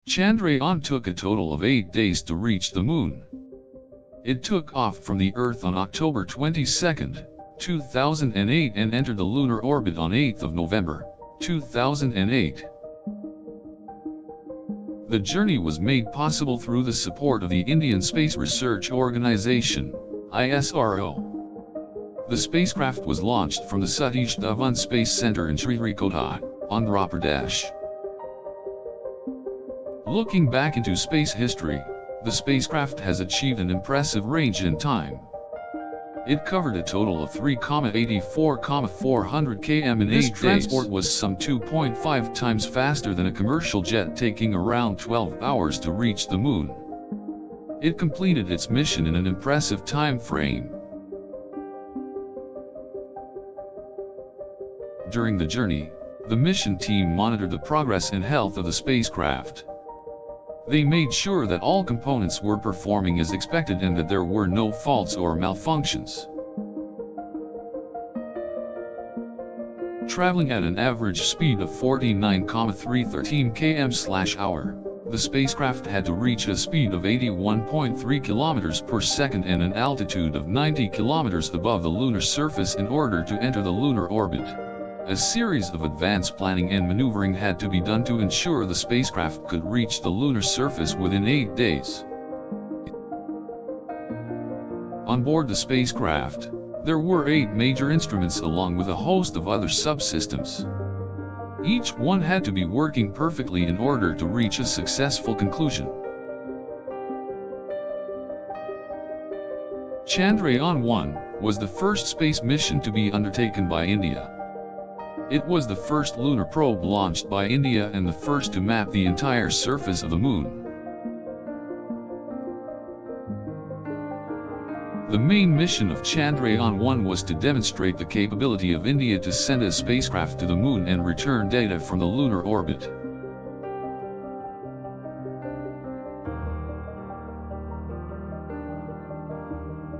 Chandrayaan took a total of 8 days to reach the Moon. It took off from the Earth on October 22, 2008 and entered the lunar orbit on 8 November, 2008. The journey was made possible through the support of the Indian Space Research Organisation, ISRO. The spacecraft was launched from the Satish Dhawan Space Center in Sriharikota, Andhra Pradesh. Looking back into space history, the spacecraft has achieved an impressive range in time. It covered a total of 3,84,400 km in 8 days. This transport was some 2.5 times faster than a commercial jet, taking around 12 hours to reach the Moon. It completed its mission in an impressive time frame. During the journey, the mission team monitored the progress and health of the spacecraft. They made sure that all components were performing as expected and that there were no faults or malfunctions. Traveling at an average speed of 49,313 km/h, the spacecraft had to reach a speed of 81.3 km per second and an altitude of 90 km above the lunar surface in order to enter the lunar orbit. A series of advanced planning and maneuvering had to be done to ensure the spacecraft could reach the lunar surface within 8 days. On board the spacecraft, there were 8 major instruments along with a host of other subsystems. Each one had to be working perfectly in order to reach a successful conclusion. Chandrayaan-1 was the first space mission to be undertaken by India. It was the first lunar probe launched by India and the first to map the entire surface of the Moon. The main mission of Chandrayaan-1 was to demonstrate the capability of India to send a spacecraft to the Moon and return data from the lunar orbit.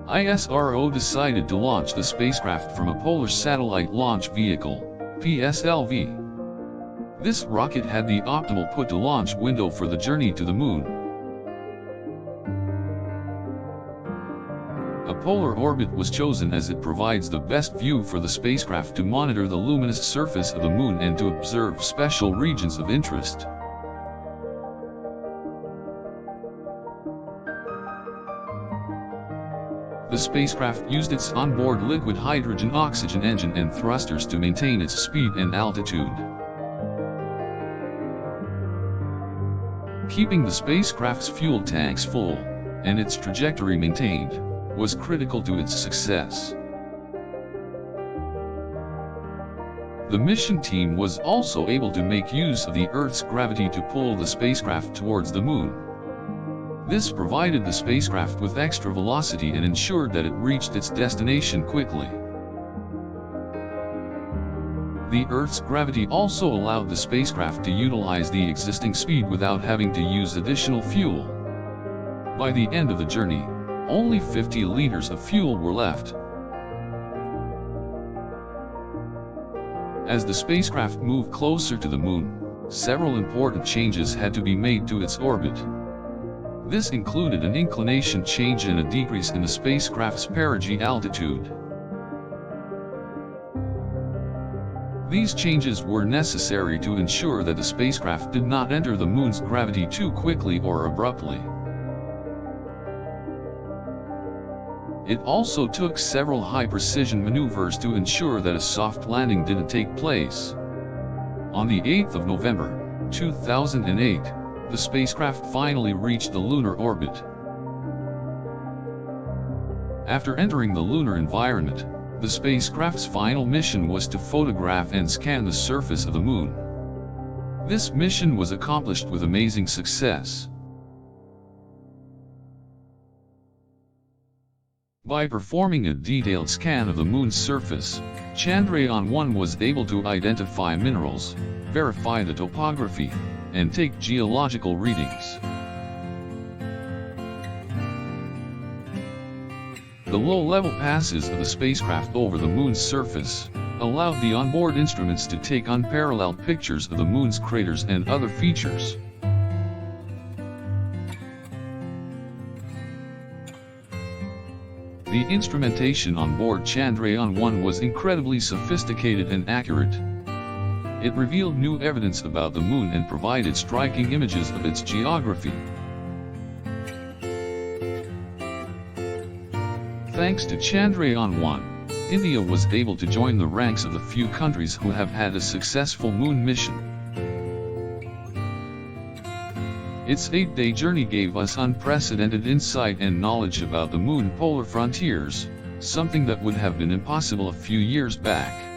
ISRO decided to launch the spacecraft from a Polar Satellite Launch Vehicle, PSLV. This rocket had the optimal put-to-launch window for the journey to the Moon. A polar orbit was chosen as it provides the best view for the spacecraft to monitor the luminous surface of the Moon and to observe special regions of interest. The spacecraft used its onboard liquid hydrogen-oxygen engine and thrusters to maintain its speed and altitude. Keeping the spacecraft's fuel tanks full, and its trajectory maintained, was critical to its success. The mission team was also able to make use of the Earth's gravity to pull the spacecraft towards the Moon. This provided the spacecraft with extra velocity and ensured that it reached its destination quickly. The Earth's gravity also allowed the spacecraft to utilize the existing speed without having to use additional fuel. By the end of the journey, only 50 liters of fuel were left. As the spacecraft moved closer to the Moon, several important changes had to be made to its orbit. This included an inclination change and a decrease in the spacecraft's perigee altitude. These changes were necessary to ensure that the spacecraft did not enter the Moon's gravity too quickly or abruptly. It also took several high-precision maneuvers to ensure that a soft landing didn't take place. On the 8th of November, 2008, the spacecraft finally reached the lunar orbit. After entering the lunar environment, the spacecraft's final mission was to photograph and scan the surface of the Moon. This mission was accomplished with amazing success. By performing a detailed scan of the Moon's surface, Chandrayaan-1 was able to identify minerals, verify the topography, and take geological readings. The low-level passes of the spacecraft over the Moon's surface allowed the onboard instruments to take unparalleled pictures of the Moon's craters and other features. The instrumentation on board Chandrayaan-1 was incredibly sophisticated and accurate. It revealed new evidence about the moon and provided striking images of its geography. Thanks to Chandrayaan-1, India was able to join the ranks of the few countries who have had a successful moon mission. Its 8-day journey gave us unprecedented insight and knowledge about the moon polar frontiers, something that would have been impossible a few years back.